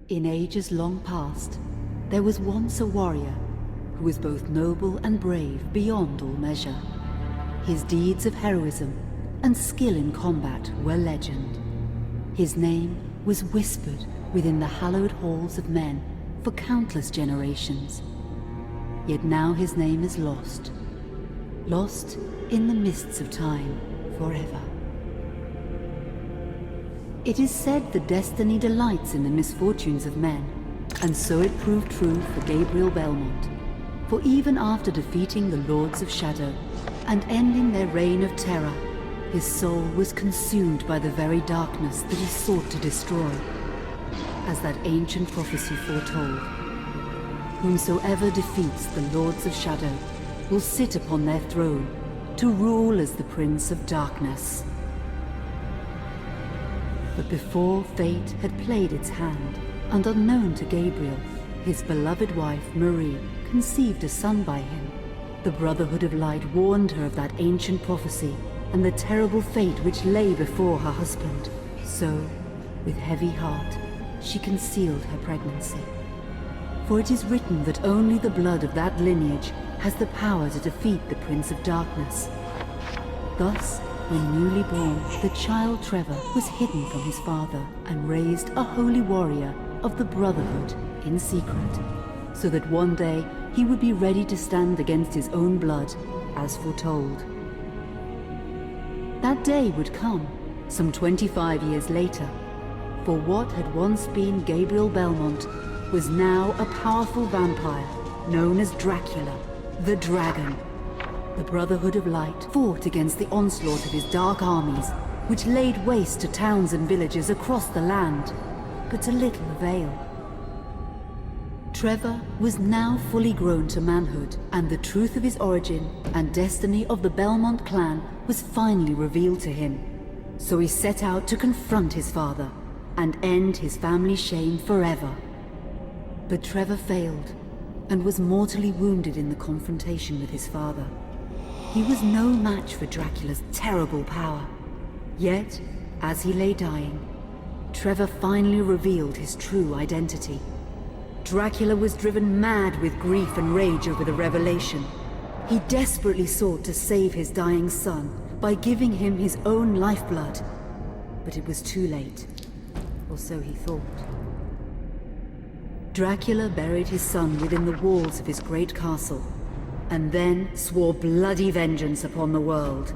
In ages long past, there was once a warrior who was both noble and brave beyond all measure. His deeds of heroism and skill in combat were legend. His name was whispered within the hallowed halls of men for countless generations. Yet now his name is lost. Lost in the mists of time forever. It is said that destiny delights in the misfortunes of men, and so it proved true for Gabriel Belmont. For even after defeating the Lords of Shadow and ending their reign of terror, his soul was consumed by the very darkness that he sought to destroy. As that ancient prophecy foretold, whomsoever defeats the Lords of Shadow will sit upon their throne to rule as the Prince of Darkness. But before fate had played its hand, and unknown to Gabriel, his beloved wife Marie conceived a son by him. The Brotherhood of Light warned her of that ancient prophecy and the terrible fate which lay before her husband. So, with heavy heart, she concealed her pregnancy. For it is written that only the blood of that lineage has the power to defeat the Prince of Darkness. Thus, when newly born, the child Trevor was hidden from his father and raised a holy warrior of the Brotherhood in secret, so that one day he would be ready to stand against his own blood, as foretold. That day would come, some 25 years later, for what had once been Gabriel Belmont was now a powerful vampire known as Dracula, the Dragon. The Brotherhood of Light fought against the onslaught of his dark armies, which laid waste to towns and villages across the land, but to little avail. Trevor was now fully grown to manhood, and the truth of his origin and destiny of the Belmont clan was finally revealed to him. So he set out to confront his father and end his family's shame forever. But Trevor failed and was mortally wounded in the confrontation with his father. He was no match for Dracula's terrible power. Yet, as he lay dying, Trevor finally revealed his true identity. Dracula was driven mad with grief and rage over the revelation. He desperately sought to save his dying son by giving him his own lifeblood. But it was too late, or so he thought. Dracula buried his son within the walls of his great castle, and then swore bloody vengeance upon the world.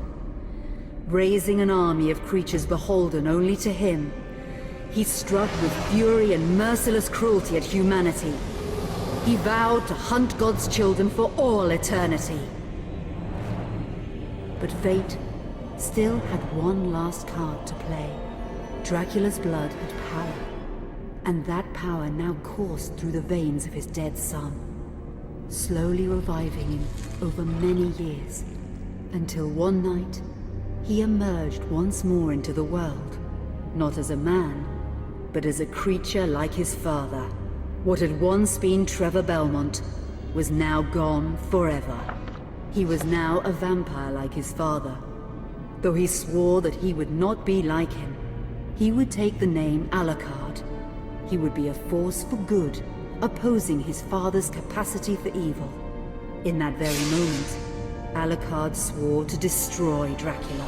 Raising an army of creatures beholden only to him, he struck with fury and merciless cruelty at humanity. He vowed to hunt God's children for all eternity. But fate still had one last card to play. Dracula's blood had power, and that power now coursed through the veins of his dead son, slowly reviving him over many years, until one night he emerged once more into the world, not as a man, but as a creature like his father. What had once been Trevor Belmont was now gone forever. He was now a vampire like his father. Though he swore that he would not be like him, he would take the name Alucard. He would be a force for good, opposing his father's capacity for evil. In that very moment, Alucard swore to destroy Dracula.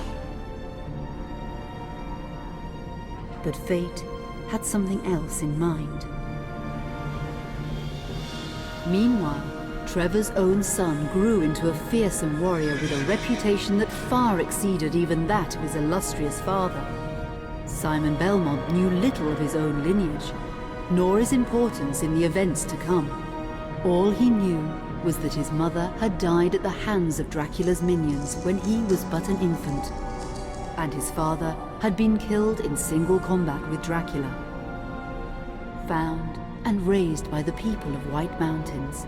But fate had something else in mind. Meanwhile, Trevor's own son grew into a fearsome warrior with a reputation that far exceeded even that of his illustrious father. Simon Belmont knew little of his own lineage, nor his importance in the events to come. All he knew was that his mother had died at the hands of Dracula's minions when he was but an infant, and his father had been killed in single combat with Dracula. Found and raised by the people of White Mountains,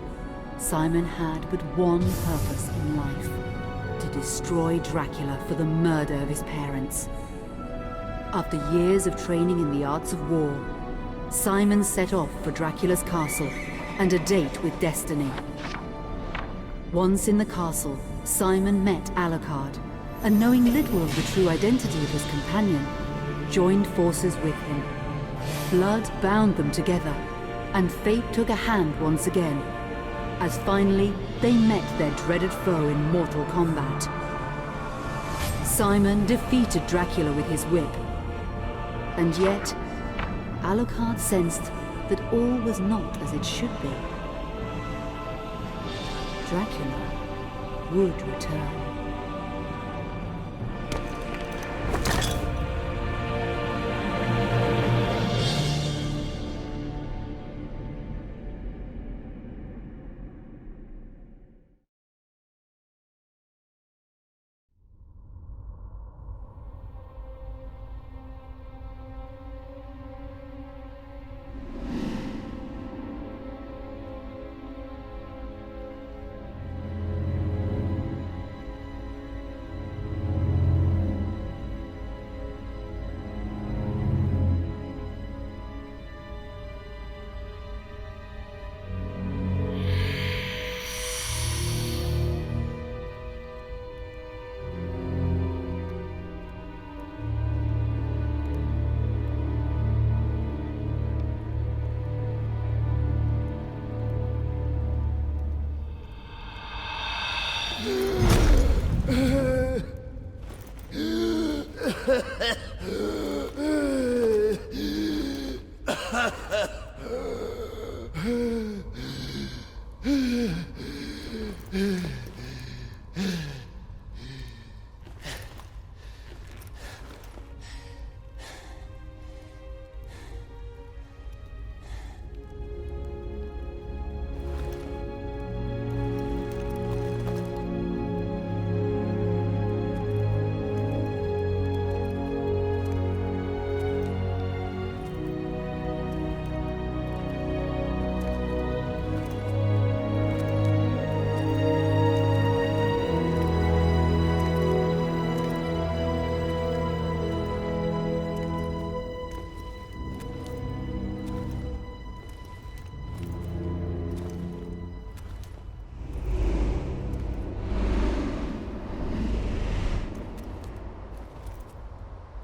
Simon had but one purpose in life: to destroy Dracula for the murder of his parents. After years of training in the arts of war, Simon set off for Dracula's castle and a date with destiny. Once in the castle, Simon met Alucard, and knowing little of the true identity of his companion, joined forces with him. blood bound them together, and fate took a hand once again, as finally they met their dreaded foe in mortal combat. Simon defeated Dracula with his whip, and yet Alucard sensed that all was not as it should be. Dracula would return.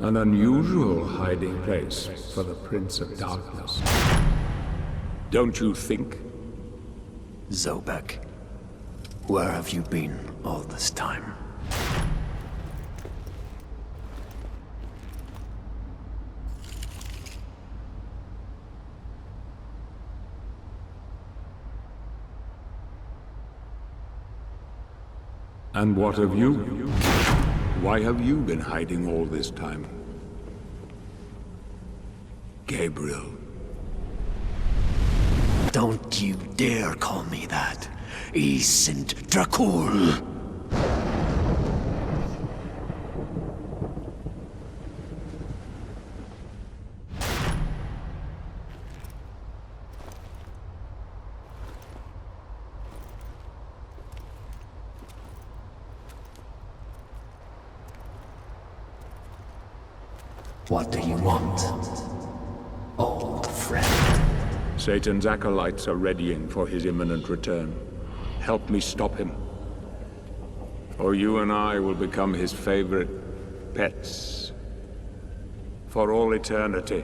An unusual hiding place for the Prince of Darkness. Don't you think? Zobek, where have you been all this time? And what of you? Why have you been hiding all this time? Gabriel. Don't you dare call me that. I sind Dracul. What do you want, old friend? Satan's acolytes are readying for his imminent return. Help me stop him. Or you and I will become his favorite pets. For all eternity.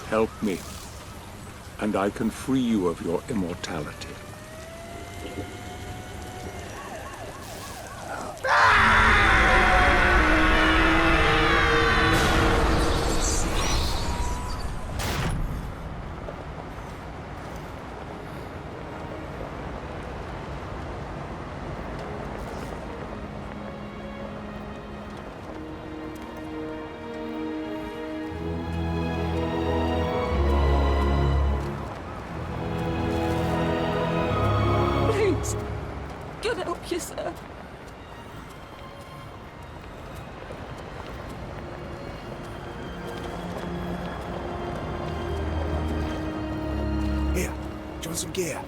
Help me, and I can free you of your immortality. Please, God help you, sir. Here, do you want some gear?